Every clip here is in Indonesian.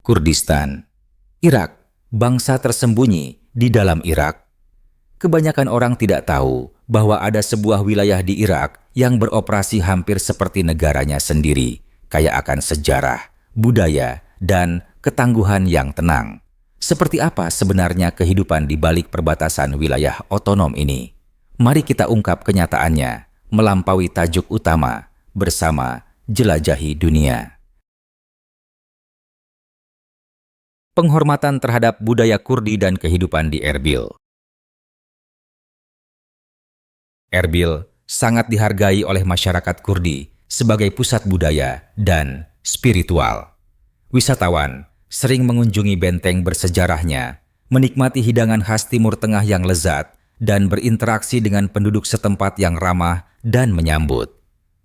Kurdistan, Irak, bangsa tersembunyi di dalam Irak. Kebanyakan orang tidak tahu bahwa ada sebuah wilayah di Irak yang beroperasi hampir seperti negaranya sendiri, kaya akan sejarah, budaya, dan ketangguhan yang tenang. Seperti apa sebenarnya kehidupan di balik perbatasan wilayah otonom ini? Mari kita ungkap kenyataannya melampaui tajuk utama bersama Jelajahi Dunia. Penghormatan terhadap budaya Kurdi dan kehidupan di Erbil. Erbil sangat dihargai oleh masyarakat Kurdi sebagai pusat budaya dan spiritual. Wisatawan sering mengunjungi benteng bersejarahnya, menikmati hidangan khas Timur Tengah yang lezat, dan berinteraksi dengan penduduk setempat yang ramah dan menyambut.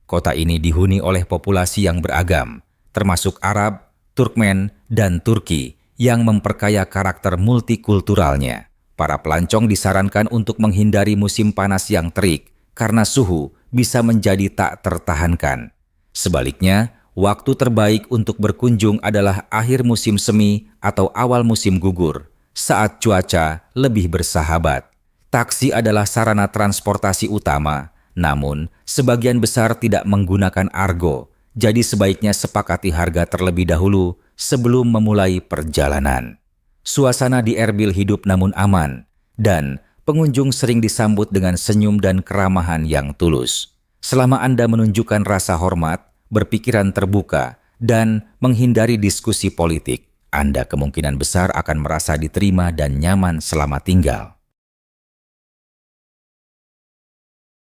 Kota ini dihuni oleh populasi yang beragam, termasuk Arab, Turkmen, dan Turki yang memperkaya karakter multikulturalnya. Para pelancong disarankan untuk menghindari musim panas yang terik karena suhu bisa menjadi tak tertahankan. Sebaliknya, waktu terbaik untuk berkunjung adalah akhir musim semi atau awal musim gugur, saat cuaca lebih bersahabat. Taksi adalah sarana transportasi utama, namun sebagian besar tidak menggunakan argo, jadi sebaiknya sepakati harga terlebih dahulu sebelum memulai perjalanan. Suasana di Erbil hidup namun aman, dan pengunjung sering disambut dengan senyum dan keramahan yang tulus. Selama Anda menunjukkan rasa hormat, berpikiran terbuka, dan menghindari diskusi politik, Anda kemungkinan besar akan merasa diterima dan nyaman selama tinggal.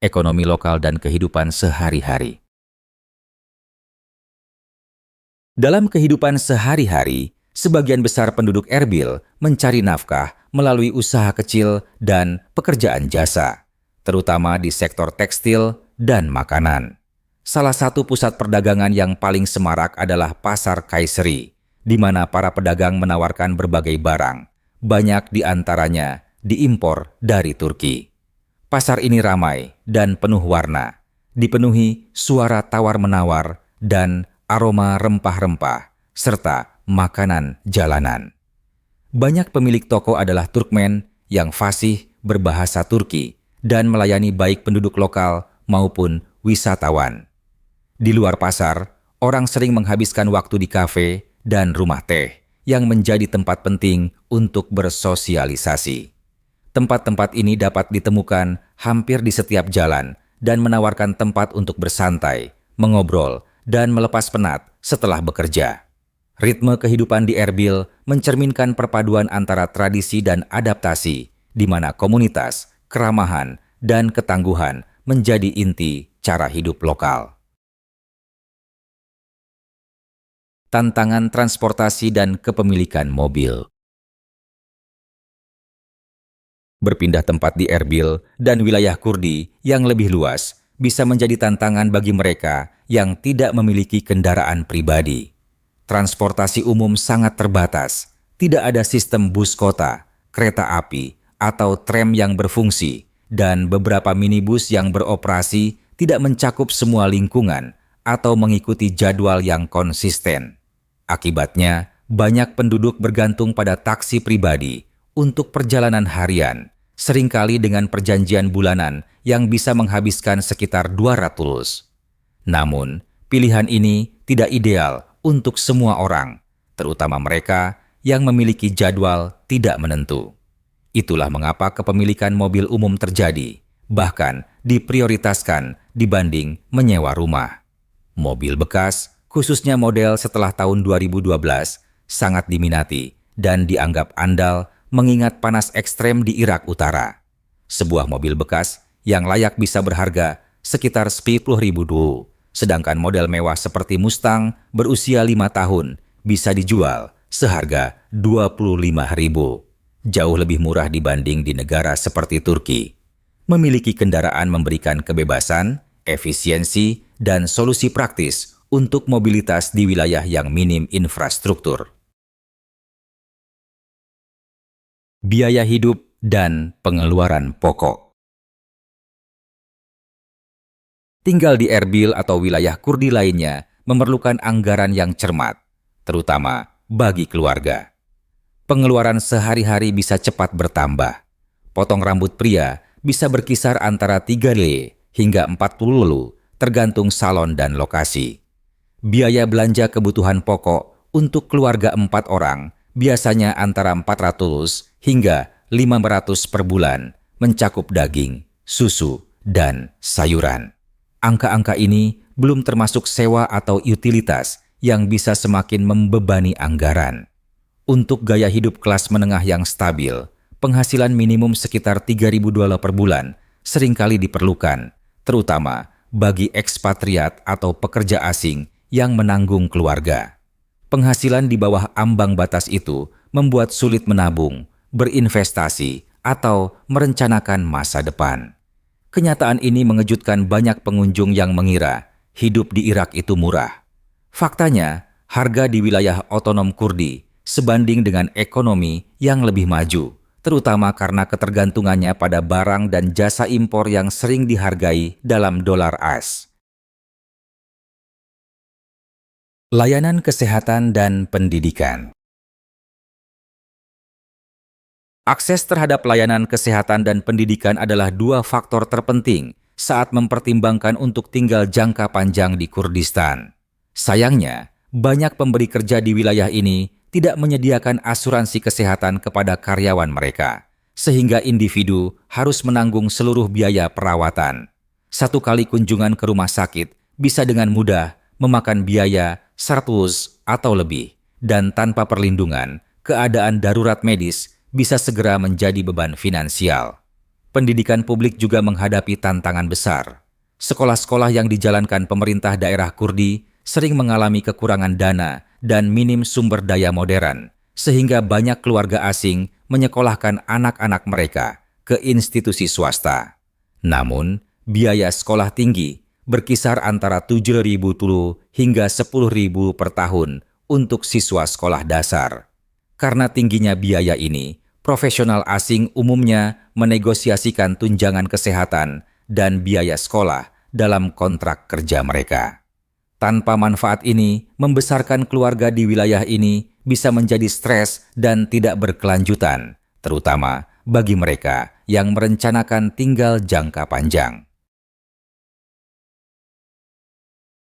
Ekonomi lokal dan kehidupan sehari-hari. Dalam kehidupan sehari-hari, sebagian besar penduduk Erbil mencari nafkah melalui usaha kecil dan pekerjaan jasa, terutama di sektor tekstil dan makanan. Salah satu pusat perdagangan yang paling semarak adalah Pasar Kayseri, di mana para pedagang menawarkan berbagai barang. Banyak di antaranya diimpor dari Turki. Pasar ini ramai dan penuh warna, dipenuhi suara tawar-menawar dan aroma rempah-rempah, serta makanan jalanan. Banyak pemilik toko adalah Turkmen yang fasih berbahasa Turki dan melayani baik penduduk lokal maupun wisatawan. Di luar pasar, orang sering menghabiskan waktu di kafe dan rumah teh yang menjadi tempat penting untuk bersosialisasi. Tempat-tempat ini dapat ditemukan hampir di setiap jalan dan menawarkan tempat untuk bersantai, mengobrol, dan melepas penat setelah bekerja. Ritme kehidupan di Erbil mencerminkan perpaduan antara tradisi dan adaptasi, di mana komunitas, keramahan, dan ketangguhan menjadi inti cara hidup lokal. Tantangan transportasi dan kepemilikan mobil. Berpindah tempat di Erbil dan wilayah Kurdi yang lebih luas bisa menjadi tantangan bagi mereka yang tidak memiliki kendaraan pribadi. Transportasi umum sangat terbatas, tidak ada sistem bus kota, kereta api, atau tram yang berfungsi, dan beberapa minibus yang beroperasi tidak mencakup semua lingkungan atau mengikuti jadwal yang konsisten. Akibatnya, banyak penduduk bergantung pada taksi pribadi untuk perjalanan harian, seringkali dengan perjanjian bulanan yang bisa menghabiskan sekitar 200. Namun, pilihan ini tidak ideal untuk semua orang, terutama mereka yang memiliki jadwal tidak menentu. Itulah mengapa kepemilikan mobil umum terjadi, bahkan diprioritaskan dibanding menyewa rumah. Mobil bekas, khususnya model setelah tahun 2012, sangat diminati dan dianggap andal mengingat panas ekstrem di Irak Utara. Sebuah mobil bekas yang layak bisa berharga sekitar 10.000 dulu, sedangkan model mewah seperti Mustang berusia 5 tahun bisa dijual seharga 25.000. Jauh lebih murah dibanding di negara seperti Turki. Memiliki kendaraan memberikan kebebasan, efisiensi, dan solusi praktis untuk mobilitas di wilayah yang minim infrastruktur. Biaya hidup dan pengeluaran pokok. Tinggal di Erbil atau wilayah Kurdi lainnya memerlukan anggaran yang cermat, terutama bagi keluarga. Pengeluaran sehari-hari bisa cepat bertambah. Potong rambut pria bisa berkisar antara 3 le hingga 40 lelu, tergantung salon dan lokasi. Biaya belanja kebutuhan pokok untuk keluarga 4 orang biasanya antara 400 hingga 500 per bulan, mencakup daging, susu, dan sayuran. Angka-angka ini belum termasuk sewa atau utilitas yang bisa semakin membebani anggaran. Untuk gaya hidup kelas menengah yang stabil, penghasilan minimum sekitar $3.000 per bulan seringkali diperlukan, terutama bagi ekspatriat atau pekerja asing yang menanggung keluarga. Penghasilan di bawah ambang batas itu membuat sulit menabung, berinvestasi, atau merencanakan masa depan. Kenyataan ini mengejutkan banyak pengunjung yang mengira hidup di Irak itu murah. Faktanya, harga di wilayah otonom Kurdi sebanding dengan ekonomi yang lebih maju, terutama karena ketergantungannya pada barang dan jasa impor yang sering dihargai dalam dolar AS. Layanan kesehatan dan pendidikan. Akses terhadap layanan kesehatan dan pendidikan adalah dua faktor terpenting saat mempertimbangkan untuk tinggal jangka panjang di Kurdistan. Sayangnya, banyak pemberi kerja di wilayah ini tidak menyediakan asuransi kesehatan kepada karyawan mereka, sehingga individu harus menanggung seluruh biaya perawatan. Satu kali kunjungan ke rumah sakit bisa dengan mudah memakan biaya 100 atau lebih, dan tanpa perlindungan, keadaan darurat medis bisa segera menjadi beban finansial. Pendidikan publik juga menghadapi tantangan besar. Sekolah-sekolah yang dijalankan pemerintah daerah Kurdi sering mengalami kekurangan dana dan minim sumber daya modern, sehingga banyak keluarga asing menyekolahkan anak-anak mereka ke institusi swasta. Namun, biaya sekolah tinggi berkisar antara 7.000 tulu hingga 10.000 per tahun untuk siswa sekolah dasar. Karena tingginya biaya ini, profesional asing umumnya menegosiasikan tunjangan kesehatan dan biaya sekolah dalam kontrak kerja mereka. Tanpa manfaat ini, membesarkan keluarga di wilayah ini bisa menjadi stres dan tidak berkelanjutan, terutama bagi mereka yang merencanakan tinggal jangka panjang.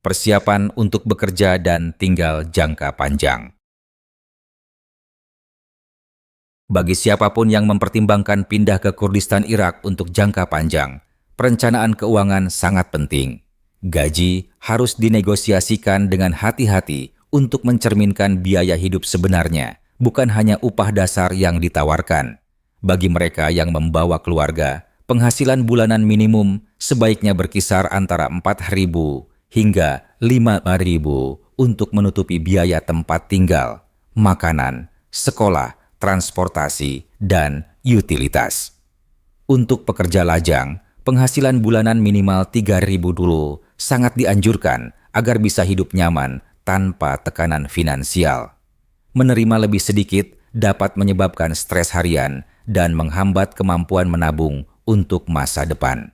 Persiapan untuk bekerja dan tinggal jangka panjang. Bagi siapapun yang mempertimbangkan pindah ke Kurdistan Irak untuk jangka panjang, perencanaan keuangan sangat penting. Gaji harus dinegosiasikan dengan hati-hati untuk mencerminkan biaya hidup sebenarnya, bukan hanya upah dasar yang ditawarkan. Bagi mereka yang membawa keluarga, penghasilan bulanan minimum sebaiknya berkisar antara 4.000 hingga 5.000 untuk menutupi biaya tempat tinggal, makanan, sekolah, transportasi, dan utilitas. Untuk pekerja lajang, penghasilan bulanan minimal 3.000 dulu sangat dianjurkan agar bisa hidup nyaman tanpa tekanan finansial. Menerima lebih sedikit dapat menyebabkan stres harian dan menghambat kemampuan menabung untuk masa depan.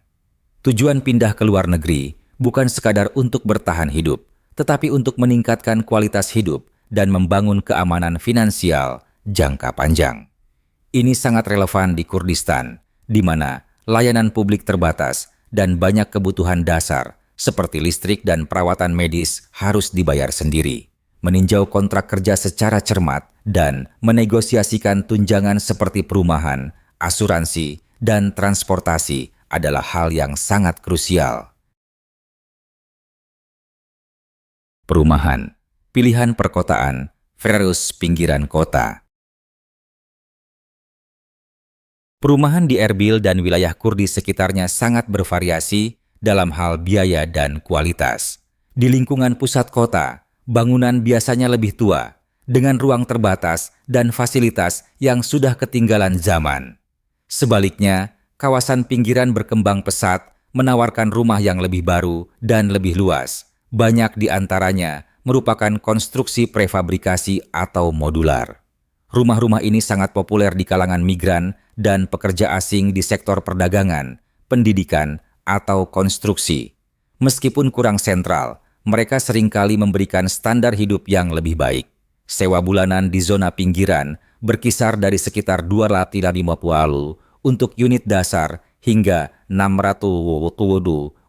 Tujuan pindah ke luar negeri bukan sekadar untuk bertahan hidup, tetapi untuk meningkatkan kualitas hidup dan membangun keamanan finansial jangka panjang. Ini sangat relevan di Kurdistan, di mana layanan publik terbatas dan banyak kebutuhan dasar seperti listrik dan perawatan medis harus dibayar sendiri. Meninjau kontrak kerja secara cermat dan menegosiasikan tunjangan seperti perumahan, asuransi, dan transportasi adalah hal yang sangat krusial. Perumahan, pilihan perkotaan versus pinggiran kota. Perumahan di Erbil dan wilayah Kurdi sekitarnya sangat bervariasi dalam hal biaya dan kualitas. Di lingkungan pusat kota, bangunan biasanya lebih tua, dengan ruang terbatas dan fasilitas yang sudah ketinggalan zaman. Sebaliknya, kawasan pinggiran berkembang pesat, menawarkan rumah yang lebih baru dan lebih luas. Banyak di antaranya merupakan konstruksi prefabrikasi atau modular. Rumah-rumah ini sangat populer di kalangan migran dan pekerja asing di sektor perdagangan, pendidikan, atau konstruksi. Meskipun kurang sentral, mereka seringkali memberikan standar hidup yang lebih baik. Sewa bulanan di zona pinggiran berkisar dari sekitar 250 untuk unit dasar hingga 600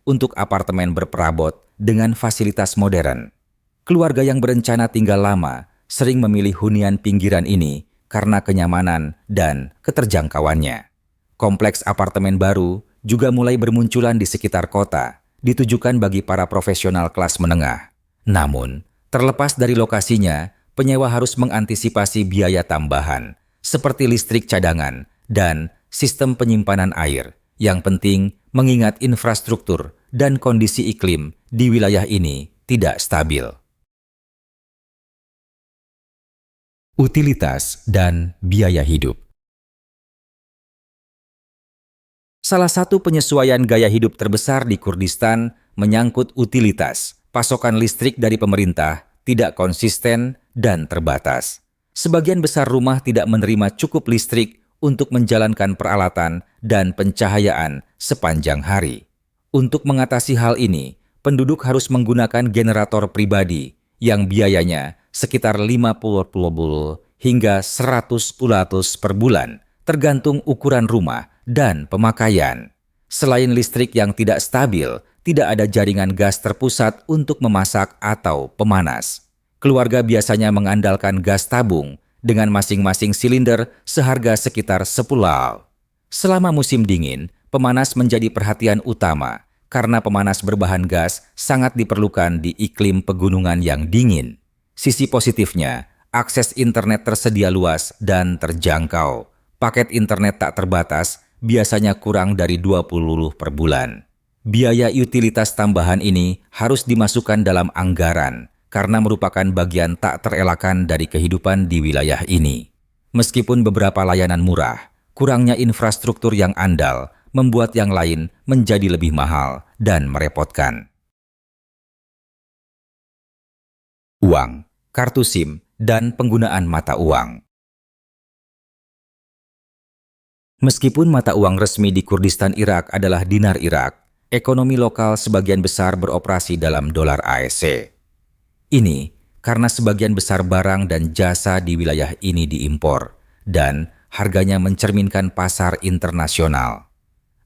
untuk apartemen berperabot dengan fasilitas modern. Keluarga yang berencana tinggal lama sering memilih hunian pinggiran ini karena kenyamanan dan keterjangkauannya. Kompleks apartemen baru juga mulai bermunculan di sekitar kota, ditujukan bagi para profesional kelas menengah. Namun, terlepas dari lokasinya, penyewa harus mengantisipasi biaya tambahan, seperti listrik cadangan dan sistem penyimpanan air. Yang penting, mengingat infrastruktur dan kondisi iklim di wilayah ini tidak stabil. Utilitas dan biaya hidup. Salah satu penyesuaian gaya hidup terbesar di Kurdistan menyangkut utilitas. Pasokan listrik dari pemerintah tidak konsisten dan terbatas. Sebagian besar rumah tidak menerima cukup listrik untuk menjalankan peralatan dan pencahayaan sepanjang hari. Untuk mengatasi hal ini, penduduk harus menggunakan generator pribadi yang biayanya sekitar 50 hingga 100 pulatus per bulan, tergantung ukuran rumah dan pemakaian. Selain listrik yang tidak stabil, tidak ada jaringan gas terpusat untuk memasak atau pemanas. Keluarga biasanya mengandalkan gas tabung dengan masing-masing silinder seharga sekitar 10. Selama musim dingin, pemanas menjadi perhatian utama karena pemanas berbahan gas sangat diperlukan di iklim pegunungan yang dingin. Sisi positifnya, akses internet tersedia luas dan terjangkau. Paket internet tak terbatas biasanya kurang dari 20 per bulan. Biaya utilitas tambahan ini harus dimasukkan dalam anggaran karena merupakan bagian tak terelakkan dari kehidupan di wilayah ini. Meskipun beberapa layanan murah, kurangnya infrastruktur yang andal membuat yang lain menjadi lebih mahal dan merepotkan. Uang, kartu SIM, dan penggunaan mata uang. Meskipun mata uang resmi di Kurdistan Irak adalah dinar Irak, ekonomi lokal sebagian besar beroperasi dalam dolar AS. Ini karena sebagian besar barang dan jasa di wilayah ini diimpor dan harganya mencerminkan pasar internasional.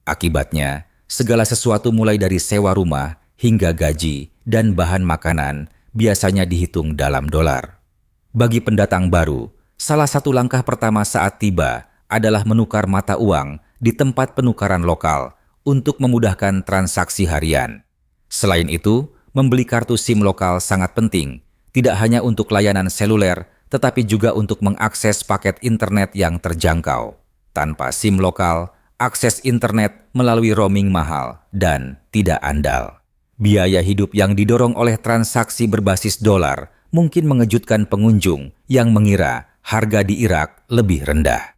Akibatnya, segala sesuatu mulai dari sewa rumah hingga gaji dan bahan makanan biasanya dihitung dalam dolar. Bagi pendatang baru, salah satu langkah pertama saat tiba adalah menukar mata uang di tempat penukaran lokal untuk memudahkan transaksi harian. Selain itu, membeli kartu SIM lokal sangat penting, tidak hanya untuk layanan seluler, tetapi juga untuk mengakses paket internet yang terjangkau. Tanpa SIM lokal, akses internet melalui roaming mahal dan tidak andal. Biaya hidup yang didorong oleh transaksi berbasis dolar mungkin mengejutkan pengunjung yang mengira harga di Irak lebih rendah.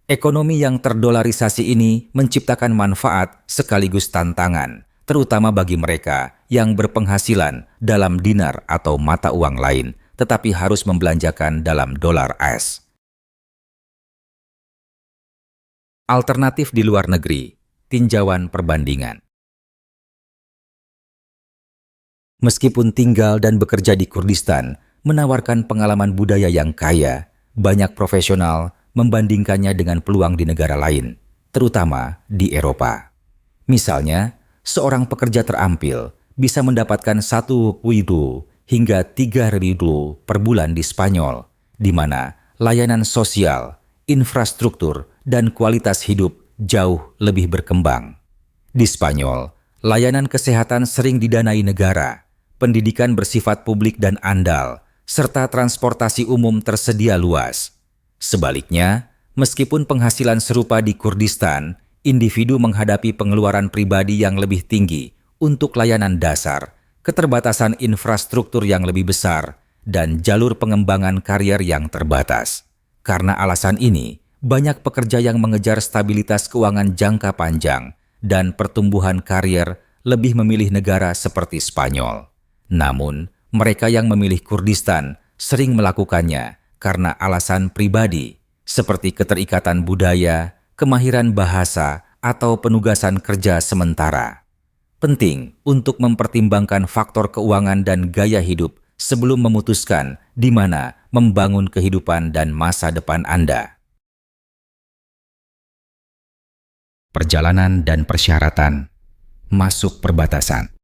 Ekonomi yang terdolarisasi ini menciptakan manfaat sekaligus tantangan, terutama bagi mereka yang berpenghasilan dalam dinar atau mata uang lain, tetapi harus membelanjakan dalam dolar AS. Alternatif di luar negeri, tinjauan perbandingan. Meskipun tinggal dan bekerja di Kurdistan menawarkan pengalaman budaya yang kaya, banyak profesional membandingkannya dengan peluang di negara lain, terutama di Eropa. Misalnya, seorang pekerja terampil bisa mendapatkan 1 ribu hingga 3 ribu per bulan di Spanyol, di mana layanan sosial, infrastruktur, dan kualitas hidup jauh lebih berkembang. Di Spanyol, layanan kesehatan sering didanai negara, pendidikan bersifat publik dan andal, serta transportasi umum tersedia luas. Sebaliknya, meskipun penghasilan serupa di Kurdistan, individu menghadapi pengeluaran pribadi yang lebih tinggi untuk layanan dasar, keterbatasan infrastruktur yang lebih besar, dan jalur pengembangan karier yang terbatas. Karena alasan ini, banyak pekerja yang mengejar stabilitas keuangan jangka panjang dan pertumbuhan karier lebih memilih negara seperti Spanyol. Namun, mereka yang memilih Kurdistan sering melakukannya karena alasan pribadi, seperti keterikatan budaya, kemahiran bahasa, atau penugasan kerja sementara. Penting untuk mempertimbangkan faktor keuangan dan gaya hidup sebelum memutuskan di mana membangun kehidupan dan masa depan Anda. Perjalanan dan persyaratan masuk perbatasan.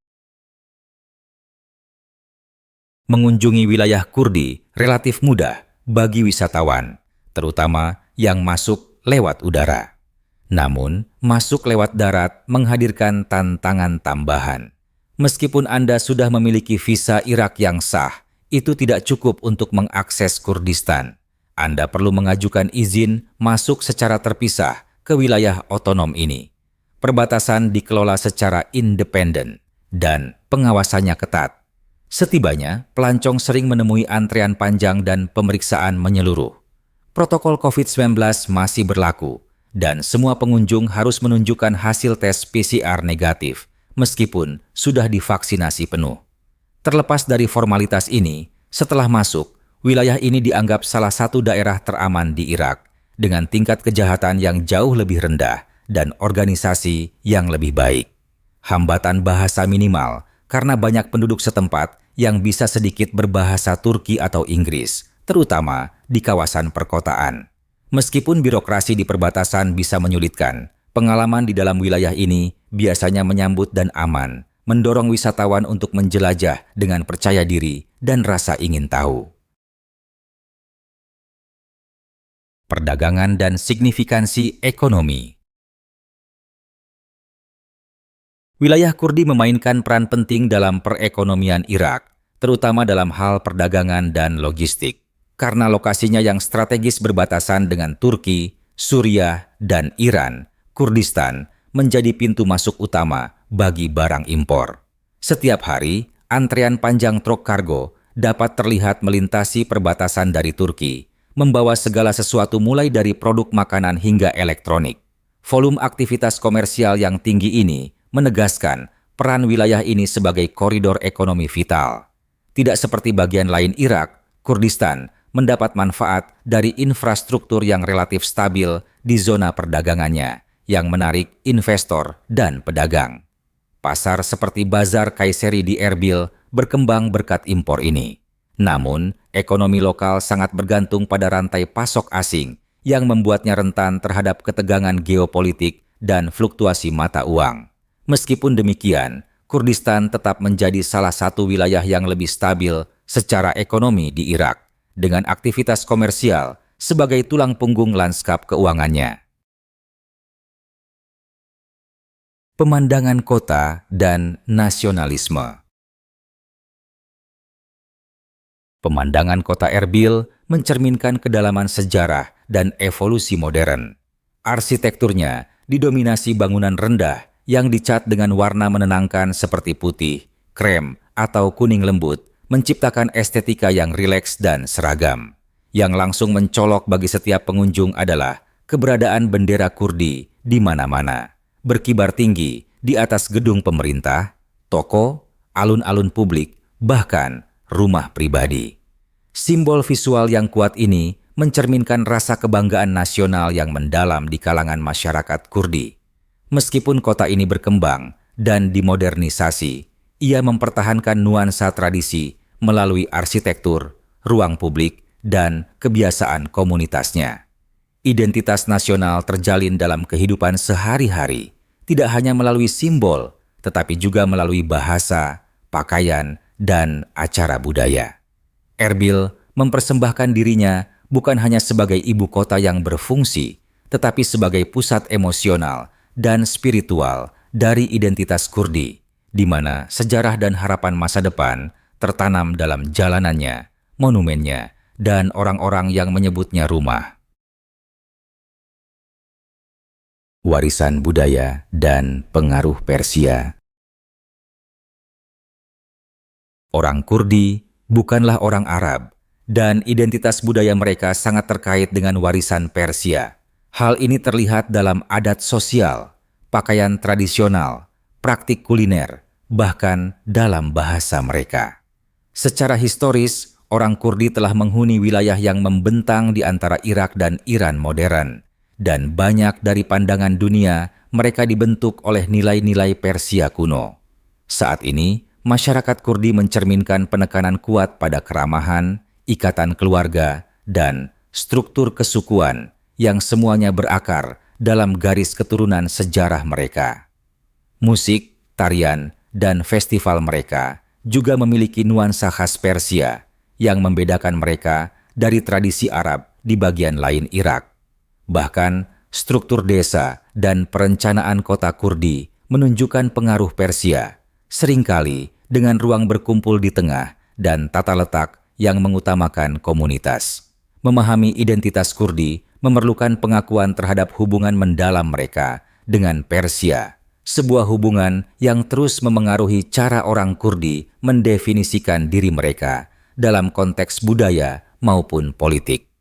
Mengunjungi wilayah Kurdi relatif mudah bagi wisatawan, terutama yang masuk lewat udara. Namun, masuk lewat darat menghadirkan tantangan tambahan. Meskipun Anda sudah memiliki visa Irak yang sah, itu tidak cukup untuk mengakses Kurdistan. Anda perlu mengajukan izin masuk secara terpisah ke wilayah otonom ini. Perbatasan dikelola secara independen dan pengawasannya ketat. Setibanya, pelancong sering menemui antrean panjang dan pemeriksaan menyeluruh. Protokol COVID-19 masih berlaku, dan semua pengunjung harus menunjukkan hasil tes PCR negatif, meskipun sudah divaksinasi penuh. Terlepas dari formalitas ini, setelah masuk, wilayah ini dianggap salah satu daerah teraman di Irak, dengan tingkat kejahatan yang jauh lebih rendah dan organisasi yang lebih baik. Hambatan bahasa minimal, karena banyak penduduk setempat yang bisa sedikit berbahasa Turki atau Inggris, terutama di kawasan perkotaan. Meskipun birokrasi di perbatasan bisa menyulitkan, pengalaman di dalam wilayah ini biasanya menyambut dan aman, mendorong wisatawan untuk menjelajah dengan percaya diri dan rasa ingin tahu. Perdagangan dan signifikansi ekonomi. Wilayah Kurdi memainkan peran penting dalam perekonomian Irak, terutama dalam hal perdagangan dan logistik. Karena lokasinya yang strategis berbatasan dengan Turki, Suriah, dan Iran, Kurdistan menjadi pintu masuk utama bagi barang impor. Setiap hari, antrean panjang truk kargo dapat terlihat melintasi perbatasan dari Turki, membawa segala sesuatu mulai dari produk makanan hingga elektronik. Volume aktivitas komersial yang tinggi ini menegaskan peran wilayah ini sebagai koridor ekonomi vital. Tidak seperti bagian lain Irak, Kurdistan mendapat manfaat dari infrastruktur yang relatif stabil di zona perdagangannya, yang menarik investor dan pedagang. Pasar seperti Bazar Kayseri di Erbil berkembang berkat impor ini. Namun, ekonomi lokal sangat bergantung pada rantai pasok asing yang membuatnya rentan terhadap ketegangan geopolitik dan fluktuasi mata uang. Meskipun demikian, Kurdistan tetap menjadi salah satu wilayah yang lebih stabil secara ekonomi di Irak, dengan aktivitas komersial sebagai tulang punggung lanskap keuangannya. Pemandangan kota dan nasionalisme. Pemandangan kota Erbil mencerminkan kedalaman sejarah dan evolusi modern. Arsitekturnya didominasi bangunan rendah yang dicat dengan warna menenangkan seperti putih, krem, atau kuning lembut, menciptakan estetika yang rileks dan seragam. Yang langsung mencolok bagi setiap pengunjung adalah keberadaan bendera Kurdi di mana-mana, berkibar tinggi di atas gedung pemerintah, toko, alun-alun publik, bahkan rumah pribadi. Simbol visual yang kuat ini mencerminkan rasa kebanggaan nasional yang mendalam di kalangan masyarakat Kurdi. Meskipun kota ini berkembang dan dimodernisasi, ia mempertahankan nuansa tradisi melalui arsitektur, ruang publik, dan kebiasaan komunitasnya. Identitas nasional terjalin dalam kehidupan sehari-hari, tidak hanya melalui simbol, tetapi juga melalui bahasa, pakaian, dan acara budaya. Erbil mempersembahkan dirinya bukan hanya sebagai ibu kota yang berfungsi, tetapi sebagai pusat emosional dan spiritual dari identitas Kurdi, di mana sejarah dan harapan masa depan tertanam dalam jalanannya, monumennya, dan orang-orang yang menyebutnya rumah. Warisan budaya dan pengaruh Persia. Orang Kurdi bukanlah orang Arab, dan identitas budaya mereka sangat terkait dengan warisan Persia. Hal ini terlihat dalam adat sosial, pakaian tradisional, praktik kuliner, bahkan dalam bahasa mereka. Secara historis, orang Kurdi telah menghuni wilayah yang membentang di antara Irak dan Iran modern, dan banyak dari pandangan dunia mereka dibentuk oleh nilai-nilai Persia kuno. Saat ini, masyarakat Kurdi mencerminkan penekanan kuat pada keramahan, ikatan keluarga, dan struktur kesukuan yang semuanya berakar dalam garis keturunan sejarah mereka. Musik, tarian, dan festival mereka juga memiliki nuansa khas Persia yang membedakan mereka dari tradisi Arab di bagian lain Irak. Bahkan, struktur desa dan perencanaan kota Kurdi menunjukkan pengaruh Persia, seringkali dengan ruang berkumpul di tengah dan tata letak yang mengutamakan komunitas. Memahami identitas Kurdi memerlukan pengakuan terhadap hubungan mendalam mereka dengan Persia, sebuah hubungan yang terus memengaruhi cara orang Kurdi mendefinisikan diri mereka dalam konteks budaya maupun politik.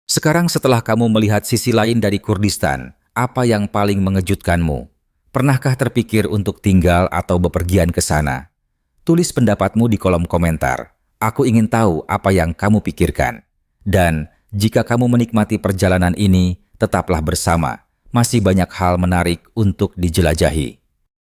Sekarang setelah kamu melihat sisi lain dari Kurdistan, apa yang paling mengejutkanmu? Pernahkah terpikir untuk tinggal atau bepergian ke sana? Tulis pendapatmu di kolom komentar. Aku ingin tahu apa yang kamu pikirkan. Dan jika kamu menikmati perjalanan ini, tetaplah bersama. Masih banyak hal menarik untuk dijelajahi.